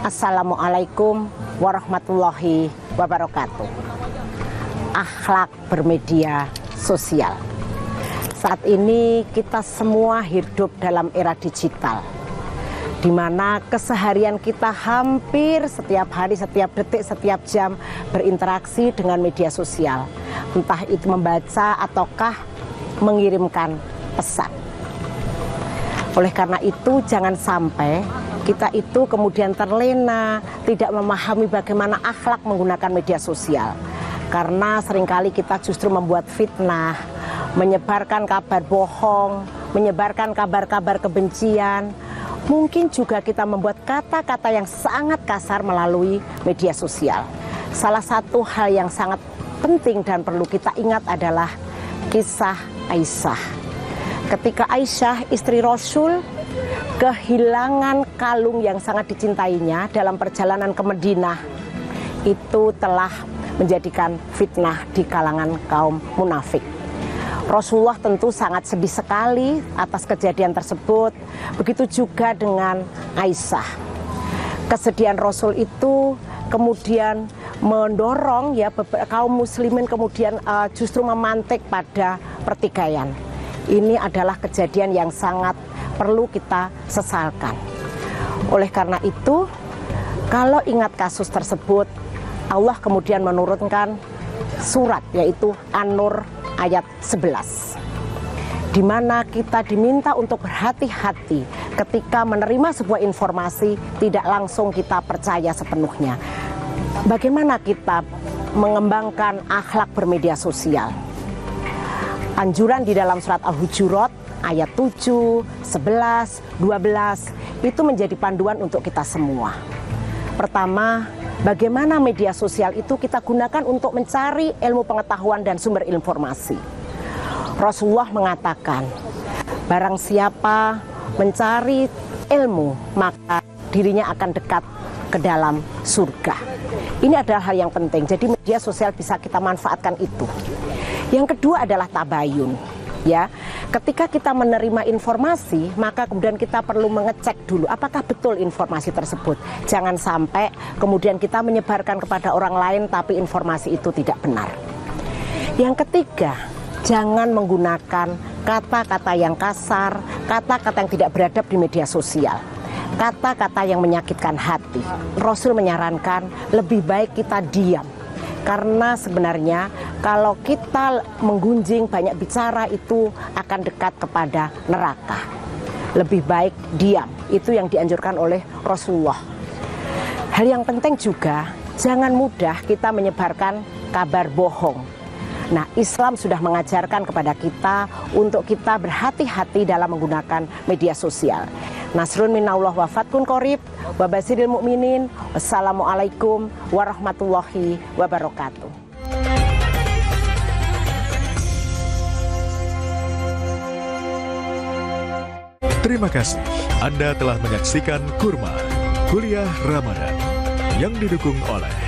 Assalamualaikum warahmatullahi wabarakatuh. Akhlak bermedia sosial. Saat ini kita semua hidup dalam era digital, di mana keseharian kita hampir setiap hari, setiap detik, setiap jam berinteraksi dengan media sosial. Entah itu membaca ataukah mengirimkan pesan. Oleh karena itu jangan sampai kita itu kemudian terlena, tidak memahami bagaimana akhlak menggunakan media sosial. Karena seringkali kita justru membuat fitnah, menyebarkan kabar bohong, menyebarkan kabar-kabar kebencian. Mungkin juga kita membuat kata-kata yang sangat kasar melalui media sosial. Salah satu hal yang sangat penting dan perlu kita ingat adalah kisah Aisyah. Ketika Aisyah, istri Rasul, kehilangan kalung yang sangat dicintainya dalam perjalanan ke Madinah, itu telah menjadikan fitnah di kalangan kaum munafik. Rasulullah tentu sangat sedih sekali atas kejadian tersebut. Begitu juga dengan Aisyah. Kesedihan Rasul itu kemudian mendorong ya kaum muslimin kemudian justru memantik pada pertikaian. Ini adalah kejadian yang sangat perlu kita sesalkan. Oleh karena itu, kalau ingat kasus tersebut, Allah kemudian menurunkan surat yaitu An-Nur ayat 11. Di mana kita diminta untuk berhati-hati ketika menerima sebuah informasi, tidak langsung kita percaya sepenuhnya. Bagaimana kita mengembangkan akhlak bermedia sosial? Anjuran di dalam surat Al-Hujurat ayat 7, 11, 12 itu menjadi panduan untuk kita semua. Pertama, bagaimana media sosial itu kita gunakan untuk mencari ilmu pengetahuan dan sumber informasi. Rasulullah mengatakan, barang siapa mencari ilmu, maka dirinya akan dekat ke dalam surga. Ini adalah hal yang penting, jadi media sosial bisa kita manfaatkan itu. Yang kedua adalah tabayun. Ya, ketika kita menerima informasi, maka kemudian kita perlu mengecek dulu apakah betul informasi tersebut. Jangan sampai kemudian kita menyebarkan kepada orang lain tapi informasi itu tidak benar. Yang ketiga, jangan menggunakan kata-kata yang kasar, kata-kata yang tidak beradab di media sosial, kata-kata yang menyakitkan hati. Rasul menyarankan lebih baik kita diam. Karena sebenarnya kalau kita menggunjing banyak bicara itu akan dekat kepada neraka. Lebih baik diam, itu yang dianjurkan oleh Rasulullah. Hal yang penting juga, jangan mudah kita menyebarkan kabar bohong. Nah, Islam sudah mengajarkan kepada kita untuk kita berhati-hati dalam menggunakan media sosial. Nasrun minallah wa fathun qorib wa basyiril mu'minin. Wassalamualaikum warahmatullahi wabarakatuh. Terima kasih Anda telah menyaksikan Kurma Kuliah Ramadan yang didukung oleh